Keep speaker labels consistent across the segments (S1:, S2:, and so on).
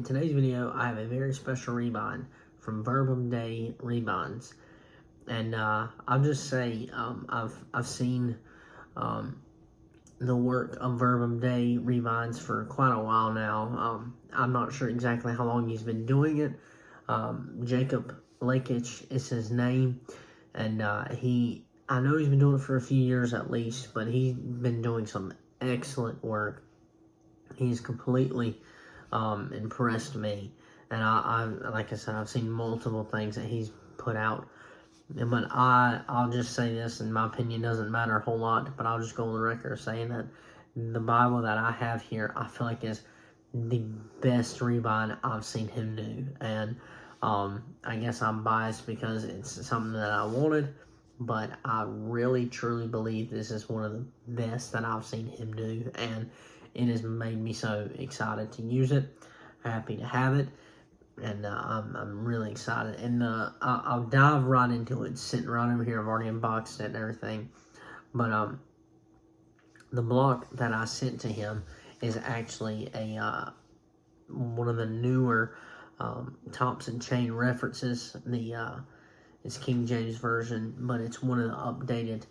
S1: today's video, I have a very special rebind from Verbum Dei Rebinds, and I'll just say I've seen the work of Verbum Dei Rebinds for quite a while now. I'm not sure exactly how long he's been doing it. Jacob Leckich is his name, and I know he's been doing it for a few years at least, but he's been doing some excellent work. He's completely impressed me, and I like I said, I've seen multiple things that he's put out, but I'll just say this, in my opinion, doesn't matter a whole lot, but I'll just go on the record saying that the Bible that I have here, I feel like is the best rebind I've seen him do, and I guess I'm biased because it's something that I wanted, but I really truly believe this is one of the best that I've seen him do, and it has made me so excited to use it, happy to have it, and I'm really excited. And I'll dive right into it. It's sitting right over here. I've already unboxed it and everything. But the block that I sent to him is actually a one of the newer Thompson chain references. It's King James Version, but it's one of the updated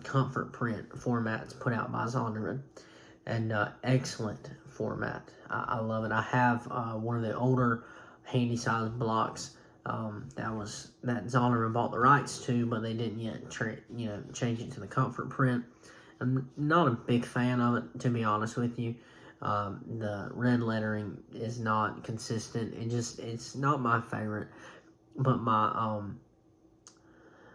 S1: comfort print formats put out by Zondervan. And excellent format. I love it. I have one of the older handy size blocks that Zondervan bought the rights to, but they didn't yet change it to the comfort print. I'm not a big fan of it, to be honest with you. The red lettering is not consistent. It's not my favorite, but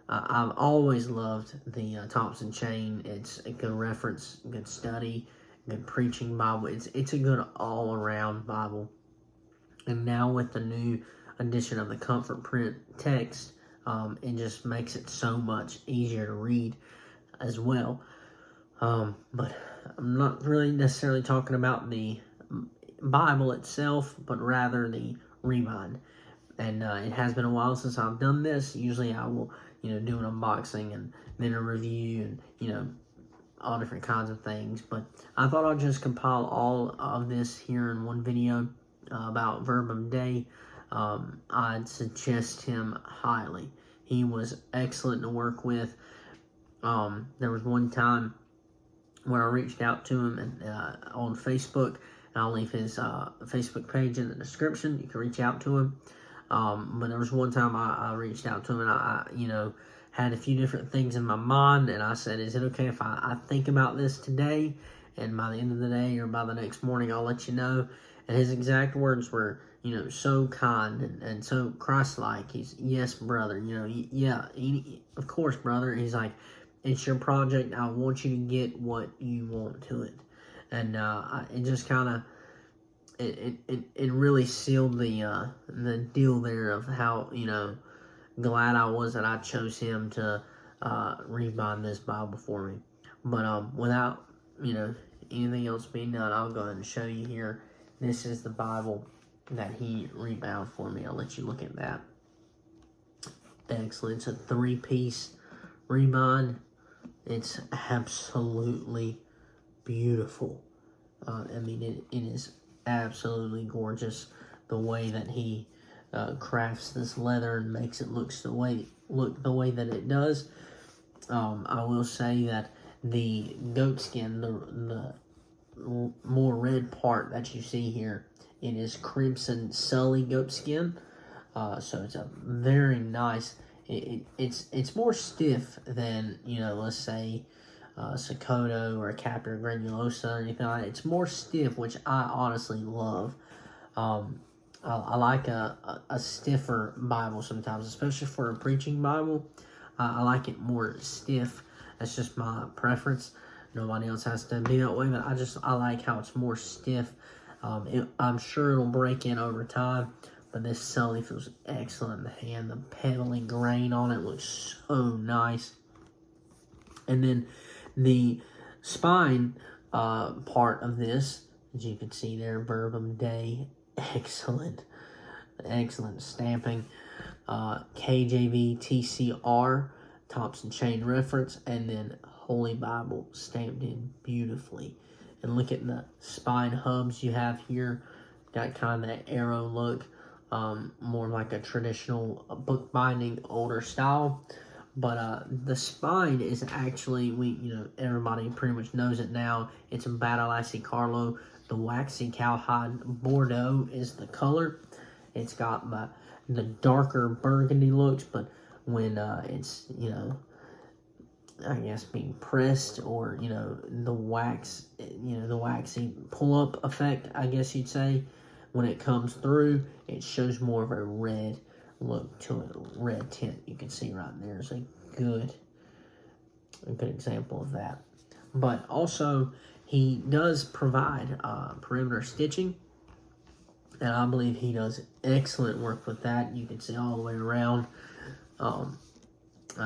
S1: I've always loved the Thompson chain. It's a good reference, good study, good preaching Bible. It's a good all-around Bible. And now with the new edition of the comfort print text, it just makes it so much easier to read as well. But I'm not really necessarily talking about the Bible itself, but rather the rebind. And it has been a while since I've done this. Usually I will, do an unboxing and then a review and, all different kinds of things, but I thought I'd just compile all of this here in one video about Verbum Dei. I'd suggest him highly. He was excellent to work with. There was one time where I reached out to him on Facebook, and I'll leave his Facebook page in the description. You can reach out to him. But there was one time I reached out to him, and I had a few different things in my mind, and I said, is it okay if I think about this today, and by the end of the day or by the next morning I'll let you know? And his exact words were, so kind and so Christ-like. He's, yes, brother, yeah, of course, brother. He's like, it's your project. I want you to get what you want to it. And it just kind of, it really sealed the deal there of how, glad I was that I chose him to rebind this Bible for me. But without anything else being done, I'll go ahead and show you here. This is the Bible that he rebound for me. I'll let you look at that. Excellent. It's a 3-piece rebind. It's absolutely beautiful. It is absolutely gorgeous, the way that he crafts this leather and makes it look the way that it does. I will say that the goat skin, the more red part that you see here, it is crimson sully goat skin. So it's a very nice. It's more stiff than let's say Socoto or a Capra Granulosa or anything like that. It's more stiff, which I honestly love. I like a stiffer Bible sometimes, especially for a preaching Bible. I like it more stiff. That's just my preference. Nobody else has to be that way, but I like how it's more stiff. I'm sure it'll break in over time, but this sully feels excellent in the hand. The pebbly grain on it looks so nice. And then the spine part of this, as you can see there, Verbum Dei, excellent stamping. KJV TCR, Thompson chain reference, and then Holy Bible stamped in beautifully. And look at the spine hubs you have here. got kind of that arrow look, more like a traditional book binding, older style. But the spine is actually, everybody pretty much knows it now. It's a Battle Lassie Carlo. The waxy cowhide Bordeaux is the color. It's got the darker burgundy looks, but when it's, I guess being pressed, or the wax, the waxy pull-up effect, I guess you'd say, when it comes through, it shows more of a red look to it, red tint. You can see right there is a good example of that. But also, he does provide perimeter stitching, and I believe he does excellent work with that. You can see all the way around. I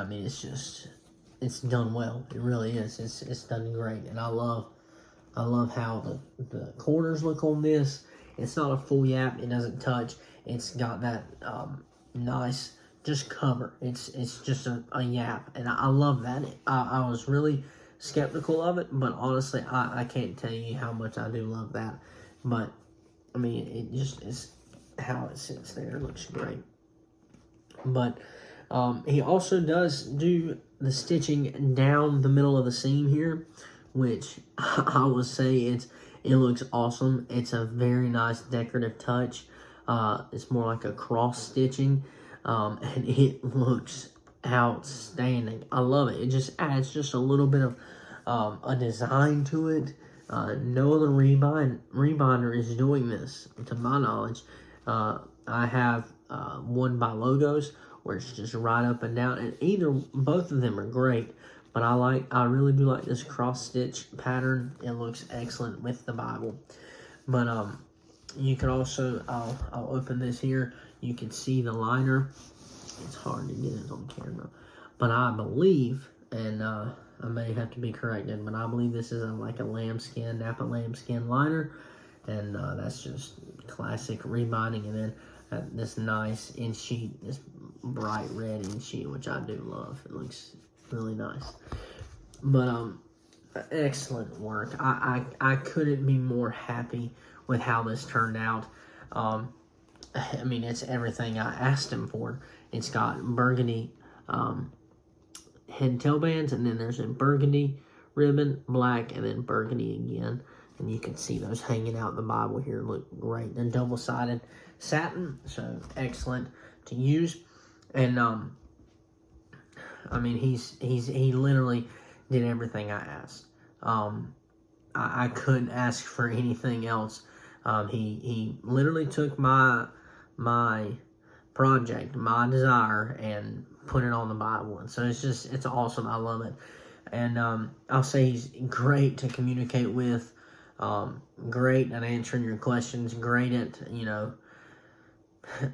S1: mean, it's done well. It really is. It's done great, and I love how the corners look on this. It's not a full yap. It doesn't touch. It's got that nice just cover. It's just a yap, and I love that. I was really skeptical of it, but honestly, I can't tell you how much I do love that. But I mean, it just is how it sits there. It looks great. But he also does do the stitching down the middle of the seam here, which I would say it looks awesome. It's a very nice decorative touch. It's more like a cross stitching, and it looks outstanding. I love it. It just adds just a little bit of a design to it. No other rebinder is doing this, to my knowledge. I have one by Logos, where it's just right up and down, and both of them are great. But I really do like this cross stitch pattern. It looks excellent with the Bible. But you can also, I'll open this here. You can see the liner. It's hard to get it on camera, but I believe, and I may have to be corrected, but I believe this is like a lambskin, Napa lambskin liner, and that's just classic rebinding. And then this nice inch sheet, this bright red inch sheet, which I do love. It looks really nice. But excellent work. I couldn't be more happy with how this turned out. I mean, it's everything I asked him for. It's got burgundy head and tail bands, and then there's a burgundy ribbon, black, and then burgundy again. And you can see those hanging out in the Bible here. Look great. They're double-sided satin, so excellent to use. And I mean, he literally did everything I asked. I couldn't ask for anything else. He literally took my project, my desire, and put it on the Bible. And so it's awesome. I love it. And I'll say he's great to communicate with, great at answering your questions, great at,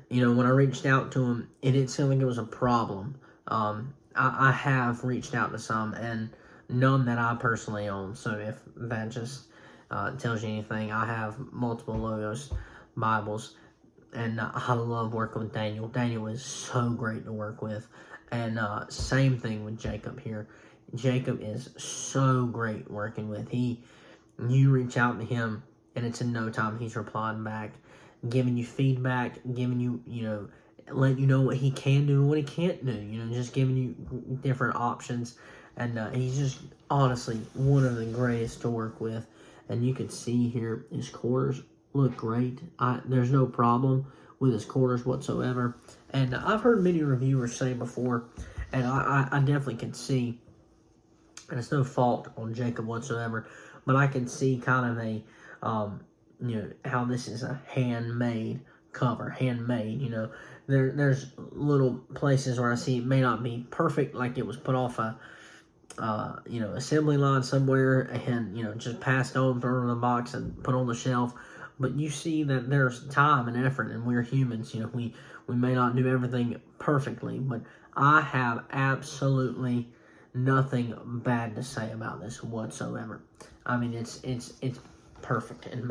S1: when I reached out to him, it didn't seem like it was a problem. I have reached out to some, and none that I personally own. So if that just tells you anything, I have multiple Logos Bibles, and I love working with Daniel. Daniel is so great to work with. And same thing with Jacob here. Jacob is so great working with. You reach out to him, and it's in no time he's replying back, giving you feedback, giving you, letting you know what he can do and what he can't do, just giving you different options. And he's just honestly one of the greatest to work with. And you can see here his corners look great. There's no problem with his corners whatsoever. And I've heard many reviewers say before, and I definitely can see, and it's no fault on Jacob whatsoever, but I can see kind of a, how this is a handmade cover, handmade, There's little places where I see it may not be perfect, like it was put off a, assembly line somewhere and, just passed on, thrown in the box and put on the shelf. But you see that there's time and effort, and we're humans, we may not do everything perfectly, but I have absolutely nothing bad to say about this whatsoever. I mean, it's perfect, in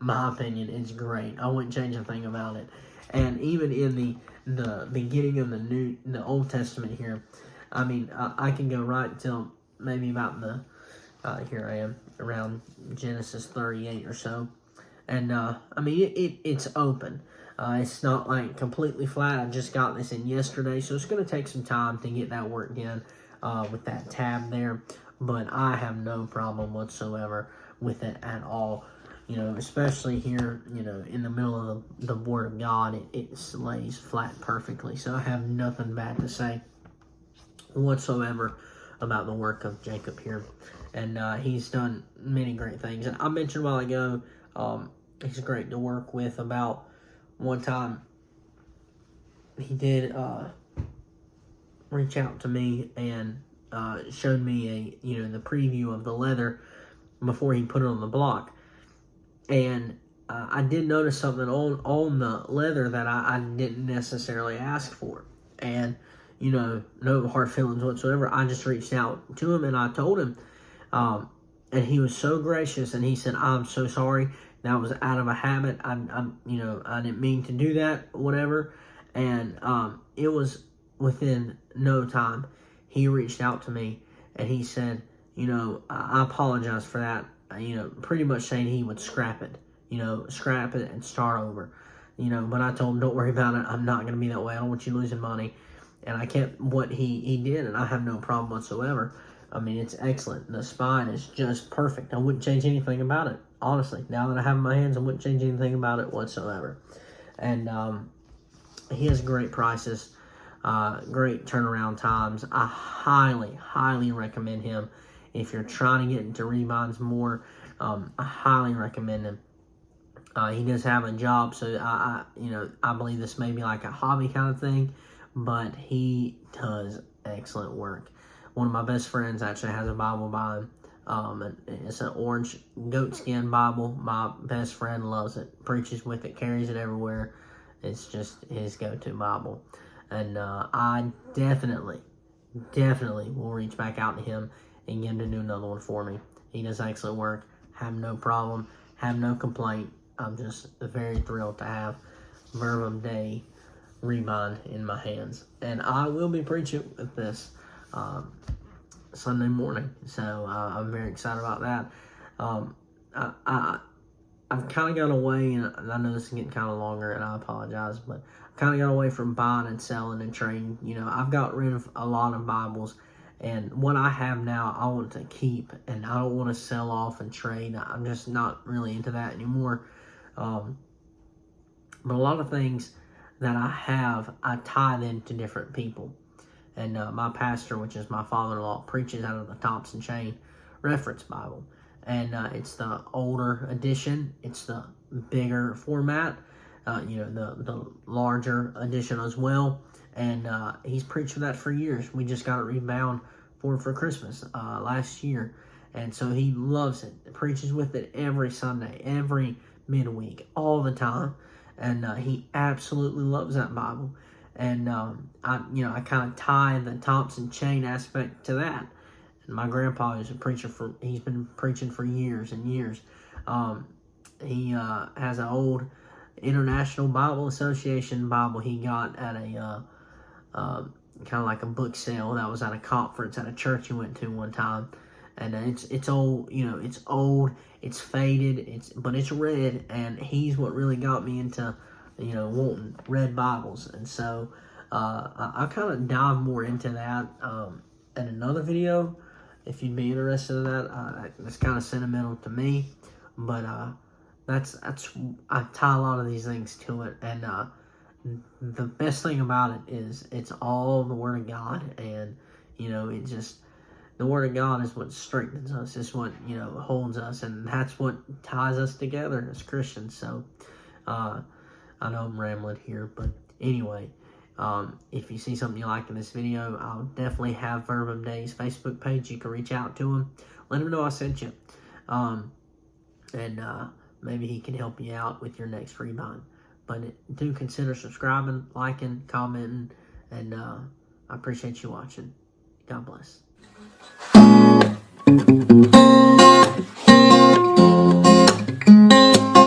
S1: my opinion, it's great. I wouldn't change a thing about it. And even in the beginning of the Old Testament here, I mean, I can go right till maybe about here I am, around Genesis 38 or so. And I mean, it's open. It's not like completely flat. I just got this in yesterday, so it's going to take some time to get that worked in with that tab there. But I have no problem whatsoever with it at all. You know, especially here, you know, in the middle of the Word of God, it lays flat perfectly. So I have nothing bad to say whatsoever about the work of Jacob here. And he's done many great things. And I mentioned a while ago, he's great to work with. About one time, he did reach out to me and showed me the preview of the leather before he put it on the block. And I did notice something on the leather that I didn't necessarily ask for. And, you know, no hard feelings whatsoever. I just reached out to him and I told him. And he was so gracious, and he said, "I'm so sorry. That was out of a habit. I didn't mean to do that, whatever." And it was within no time. He reached out to me, and he said, "I apologize for that." Pretty much saying he would scrap it, scrap it and start over. But I told him, "Don't worry about it. I'm not going to be that way. I don't want you losing money." And I kept what he did, and I have no problem whatsoever. I mean, it's excellent. The spine is just perfect. I wouldn't change anything about it. Honestly, now that I have it in my hands, I wouldn't change anything about it whatsoever. And he has great prices, great turnaround times. I highly, highly recommend him. If you're trying to get into rebinds more, I highly recommend him. He does have a job, so I believe this may be like a hobby kind of thing, but he does excellent work. One of my best friends actually has a Bible by him. And it's an orange goatskin Bible. My best friend loves it, preaches with it, carries it everywhere. It's just his go-to Bible. And I definitely will reach back out to him and get him to do another one for me. He does excellent work. Have no problem. Have no complaint. I'm just very thrilled to have Verbum Dei Rebind in my hands. And I will be preaching with this Sunday morning, so I'm very excited about that. I've kind of got away, and I know this is getting kind of longer, and I apologize, but I kind of got away from buying and selling and trading. I've got rid of a lot of Bibles, and what I have now, I want to keep, and I don't want to sell off and trade. I'm just not really into that anymore. But a lot of things that I have, I tie them to different people. And my pastor, which is my father-in-law, preaches out of the Thompson chain reference Bible. And it's the older edition. It's the bigger format, the larger edition as well. And he's preached for that for years. We just got it rebound for Christmas last year. And so he loves it. Preaches with it every Sunday, every midweek, all the time. And he absolutely loves that Bible. And I kind of tie the Thompson chain aspect to that. And my grandpa is a preacher he's been preaching for years and years. He has an old International Bible Association Bible he got at a kind of like a book sale that was at a conference at a church he went to one time. And it's old, it's old, it's faded, but it's red, and he's what really got me into wanting red Bibles. And so I'll kind of dive more into that in another video if you'd be interested in that. That's kind of sentimental to me, but that's I tie a lot of these things to it. And the best thing about it is it's all the Word of God, and it just, the Word of God is what strengthens us. It's what holds us, and that's what ties us together as Christians. So I know I'm rambling here, but anyway, if you see something you like in this video, I'll definitely have Verbum Dei's Facebook page. You can reach out to him, let him know I sent you, and maybe he can help you out with your next rebind. But do consider subscribing, liking, commenting, and I appreciate you watching. God bless.